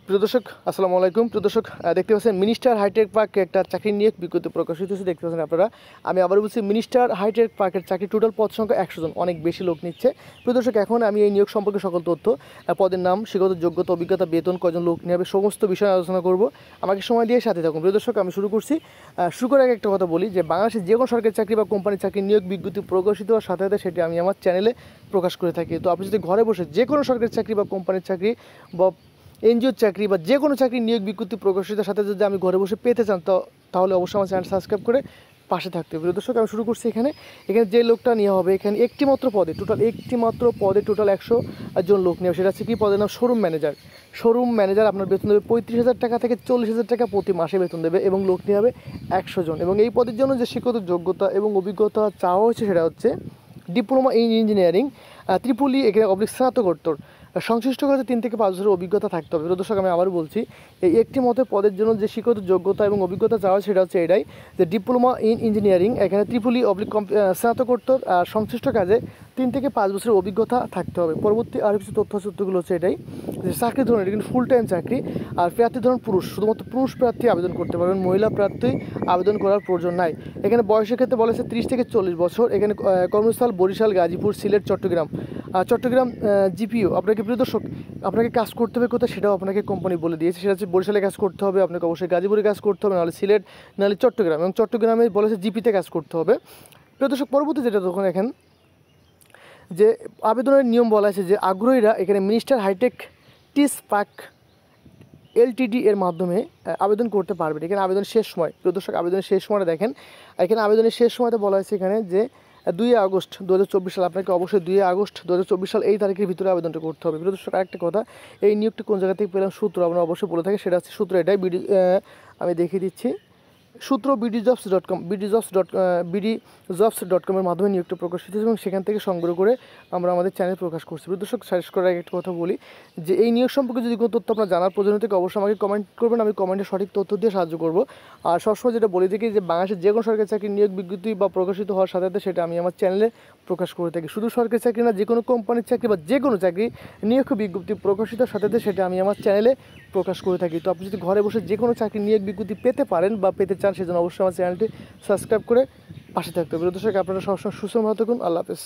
প্রিয় দর্শক আসসালামু আলাইকুম। প্রিয় দর্শক দেখতে পাচ্ছেন মিনিস্টার হাইটেক পার্কে একটা চাকরি নিয়োগ বিজ্ঞপ্তি প্রকাশিত হয়েছে। দেখতে পাচ্ছেন আপনারা। আমি আবার বলছি, মিনিস্টার হাইটেক পার্কের চাকরি টোটাল পদ সংখ্যা 100 জন, অনেক বেশি লোক নিচ্ছে। প্রিয় দর্শক, এখন আমি এই নিয়োগ সম্পর্কে সকল তথ্য, পদের নাম, শিক্ষাগত যোগ্যতা, অভিজ্ঞতা, বেতন, কজন লোক নেবে, সমস্ত বিষয়ে আলোচনা করব। আমাকে সময় দিয়ে সাথে থাকুন। প্রিয় দর্শক, আমি শুরু করছি। শুরু করার আগে একটা কথা বলি যে বাংলাদেশের যে কোনো সরকারি চাকরি বা কোম্পানির চাকরি নিয়োগ বিজ্ঞপ্তি প্রকাশিত হওয়ার সাথে সাথে সেটি আমি আমার চ্যানেলে প্রকাশ করে থাকি। তো আপনি যদি ঘরে বসে যে কোনো সরকারি চাকরি বা কোম্পানির চাকরি বা এনজিওর চাকরি বা যে কোনো চাকরি নিয়োগ বিজ্ঞপ্তি প্রকাশিত সাথে যদি আমি ঘরে বসে পেতে চান, তাহলে অবশ্যই আমার চ্যানেল সাবস্ক্রাইব করে পাশে থাকতে হবে। দর্শক, আমি শুরু করছি। এখানে যে লোকটা নেওয়া হবে, এখানে একটি মাত্র পদে টোটাল 100 জন লোক নেওয়া। সেটা হচ্ছে কি পদের নাম শোরুম ম্যানেজার। শোরুম ম্যানেজার আপনার বেতন দেবে 35,000 টাকা থেকে 40,000 টাকা প্রতি মাসে বেতন দেবে এবং লোক নেওয়া হবে 100 জন। এবং এই পদের জন্য যে শিক্ষাগত যোগ্যতা এবং অভিজ্ঞতা চাওয়া হয়েছে সেটা হচ্ছে ডিপ্লোমা ইন ইঞ্জিনিয়ারিং, ত্রিপুলি, এখানে স্নাতকোত্তর, সংশ্লিষ্ট কাজে 3 থেকে 5 বছরের অভিজ্ঞতা থাকতে হবে। দর্শক, আমি আবার বলছি, এই একটি মতে পদের জন্য যে শিক্ষাগত যোগ্যতা এবং অভিজ্ঞতা চাওয়া সেটা হচ্ছে এটাই, যে ডিপ্লোমা ইন ইঞ্জিনিয়ারিং, এখানে ত্রিপুলি স্নাতকোত্তর, আর সংশ্লিষ্ট কাজে 3 থেকে 5 বছরের অভিজ্ঞতা থাকতে হবে। পরবর্তী আরও কিছু তথ্যসূত্রগুলো হচ্ছে এটাই, যে চাকরি ধরন, এটা কিন্তু ফুল টাইম চাকরি, আর প্রার্থী ধরন পুরুষ, শুধুমাত্র পুরুষ প্রার্থী আবেদন করতে পারবেন, মহিলা প্রার্থী আবেদন করার প্রয়োজন নাই। এখানে বয়সের ক্ষেত্রে বলেছে 30 থেকে 40 বছর। এখানে কর্মস্থল বরিশাল, গাজীপুর, সিলেট, চট্টগ্রাম জিপিও। আপনাকে প্রিয় দর্শক, আপনাকে কাজ করতে হবে কোথায় সেটাও আপনাকে কোম্পানি বলে দিয়েছে। সেটা হচ্ছে বরিশালে কাজ করতে হবে, আপনাকে অবশ্যই গাজীপুরে কাজ করতে হবে, নাহলে সিলেট, নাহলে চট্টগ্রাম, এবং চট্টগ্রামে বলেছে জিপিতে কাজ করতে হবে। প্রিয় দর্শক, পরবর্তী যেটা তখন এখানে যে আবেদনের নিয়ম বলা আছে যে আগ্রহীরা এখানে মিনিস্টার হাইটেক টিস পার্ক এলটিডি এর মাধ্যমে আবেদন করতে পারবেন। এখানে আবেদনের শেষ সময়, প্রিয় দর্শক, আবেদনের শেষ সময়টা দেখেন। এখানে আবেদনের শেষ সময়টা বলা হয়েছে এখানে যে 2 আগস্ট 2024 সাল। আপনাকে অবশ্যই 2 আগস্ট 2024 সাল এই তারিখের ভিতরে আবেদনটা করতে হবে। প্রিয় দর্শক, আরেকটা কথা, এই নিয়োগটা কোন জায়গা থেকে পেলাম সূত্র আমরা অবশ্যই বলে থাকি, সেটা হচ্ছে সূত্র এটাই, আমি দেখিয়ে দিচ্ছি। সূত্র bdjobs.com, bdjobs.com-এর মাধ্যমে নিয়োগটা প্রকাশিত হয়েছে এবং সেখান থেকে সংগ্রহ করে আমরা আমাদের চ্যানেল প্রকাশ করছি। দর্শক, শেষ করার আগে একটা কথা বলি, যে এই নিয়োগ সম্পর্কে যদি কোনো তথ্য আপনার জানার প্রয়োজন থেকে অবশ্যই আমাকে কমেন্ট করবেন, আমি কমেন্টে সঠিক তথ্য দিয়ে সাহায্য করব। আর সবসময় যেটা বলে থাকি যে বাংলাদেশের যে কোনো সরকারি চাকরি নিয়োগ বিজ্ঞপ্তি বা প্রকাশিত হওয়ার সাথে সাথে সেটা আমি আমার চ্যানেলে প্রকাশ করে থাকি। শুধু সরকারি চাকরি না, যে কোনো কোম্পানির চাকরি বা যে কোনো চাকরি নিয়োগ বিজ্ঞপ্তি প্রকাশিত সাথে সাথে সেটা আমি আমার চ্যানেলে প্রকাশ করে থাকি। তো আপনি যদি ঘরে বসে যে কোনো চাকরি নিয়োগ বিজ্ঞপ্তি পেতে পারেন বা পেতে চান, সেজন্য অবশ্যই আমার চ্যানেলটি সাবস্ক্রাইব করে পাশে থাকতে হবে। দর্শক, আপনারা সবসময় সুস্থ ভালো থাকুন। আল্লাহ হাফেজ।